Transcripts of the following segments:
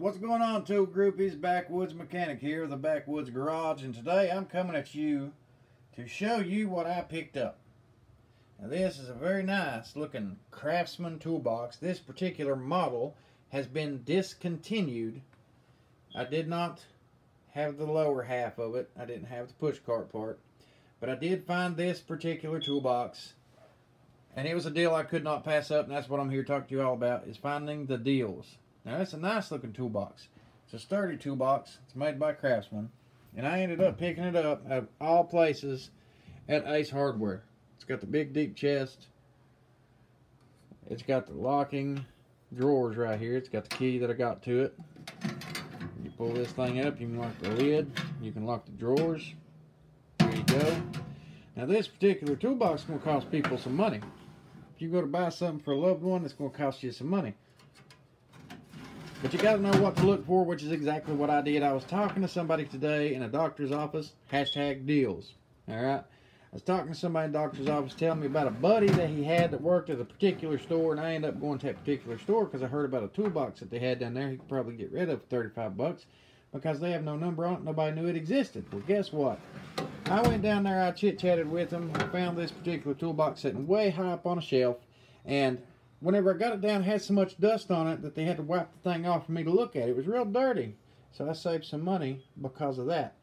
What's going on, tool groupies? Backwoods Mechanic here, the Backwoods Garage, and today I'm coming at you to show you what I picked up. Now this is a very nice looking Craftsman toolbox. This particular model has been discontinued. I did not have the lower half of it. I didn't have the push cart part, but I did find this particular toolbox, and it was a deal I could not pass up, and that's what I'm here to talk to you all about, is finding the deals. Now it's a nice looking toolbox. It's a sturdy toolbox. It's made by Craftsman, and I ended up picking it up at all places at Ace Hardware. It's got the big deep chest. It's got the locking drawers right here. It's got the key that I got to it. You pull this thing up, you can lock the lid, you can lock the drawers. There you go. Now this particular toolbox is going to cost people some money. If you go to buy something for a loved one, it's going to cost you some money. But you got to know what to look for, which is exactly what I did. I was talking to somebody today in a doctor's office, hashtag deals. Alright? I was talking to somebody in the doctor's office telling me about a buddy that he had that worked at a particular store, and I ended up going to that particular store because I heard about a toolbox that they had down there he could probably get rid of for 35 bucks because they have no number on it. Nobody knew it existed. Well, guess what? I went down there, I chit-chatted with him, I found this particular toolbox sitting way high up on a shelf, and whenever I got it down, it had so much dust on it that they had to wipe the thing off for me to look at. It was real dirty. So I saved some money because of that.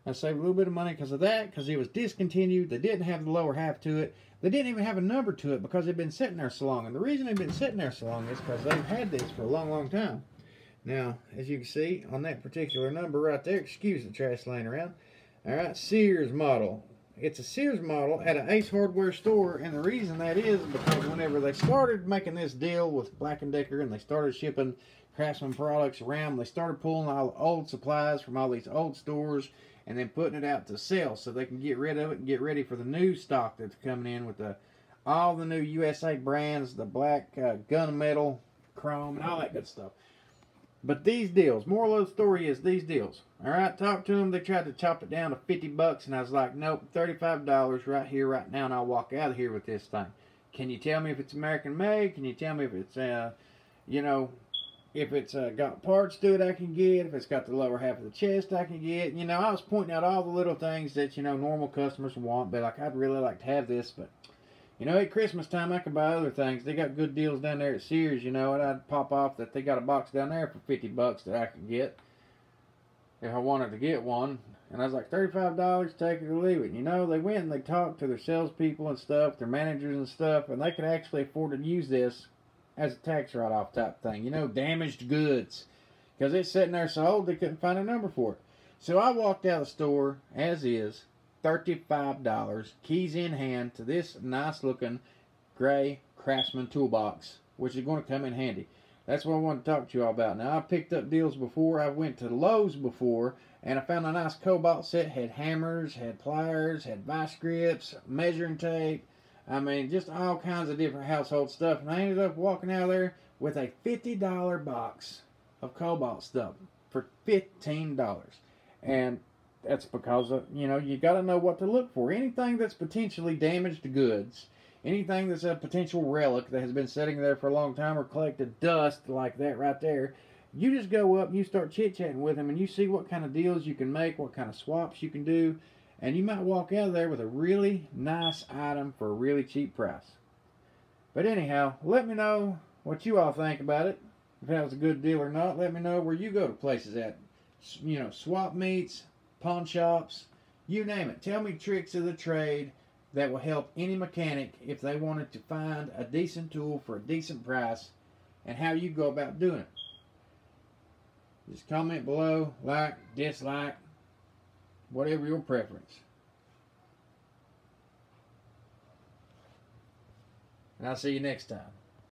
I saved a little bit of money because of that, because it was discontinued. They didn't have the lower half to it. They didn't even have a number to it because it had been sitting there so long. And the reason it had been sitting there so long is because they've had this for a long, long time. Now, as you can see on that particular number right there, excuse the trash laying around. Alright, Sears model. It's a Sears model at an Ace Hardware store, and the reason that is because whenever they started making this deal with Black & Decker and they started shipping Craftsman products around, they started pulling all the old supplies from all these old stores and then putting it out to sell so they can get rid of it and get ready for the new stock that's coming in with all the new USA brands, the black gunmetal, chrome, and all that good stuff. But these deals, moral of the story is these deals. Alright, talked to them. They tried to chop it down to 50 bucks, and I was like, nope, $35 right here, right now, and I'll walk out of here with this thing. Can you tell me if it's American made? Can you tell me if it's, you know, if it's got parts to it I can get, if it's got the lower half of the chest I can get? You know, I was pointing out all the little things that, you know, normal customers want, but like, I'd really like to have this, but you know, at Christmas time, I can buy other things. They got good deals down there at Sears, you know, and I'd pop off that they got a box down there for 50 bucks that I could get if I wanted to get one. And I was like, $35, take it or leave it. You know, they went and they talked to their salespeople and stuff, their managers and stuff, and they could actually afford to use this as a tax write-off type thing. You know, damaged goods. Because it's sitting there so old, they couldn't find a number for it. So I walked out of the store, as is, $35, keys in hand, to this nice looking gray Craftsman toolbox, which is going to come in handy. That's what I want to talk to you all about. Now, I picked up deals before. I went to Lowe's before, and I found a nice cobalt set. Had hammers, had pliers, had vice grips, measuring tape. I mean, just all kinds of different household stuff. And I ended up walking out of there with a $50 box of cobalt stuff for $15. And that's because, you know, you got to know what to look for. Anything that's potentially damaged goods, anything that's a potential relic that has been sitting there for a long time or collected dust like that right there, you just go up and you start chit-chatting with them and you see what kind of deals you can make, what kind of swaps you can do, and you might walk out of there with a really nice item for a really cheap price. But anyhow, let me know what you all think about it. If that was a good deal or not, let me know where you go to places at. You know, swap meets, pawn shops, you name it. Tell me tricks of the trade that will help any mechanic if they wanted to find a decent tool for a decent price, and how you go about doing it. Just comment below, like, dislike, whatever your preference. And I'll see you next time.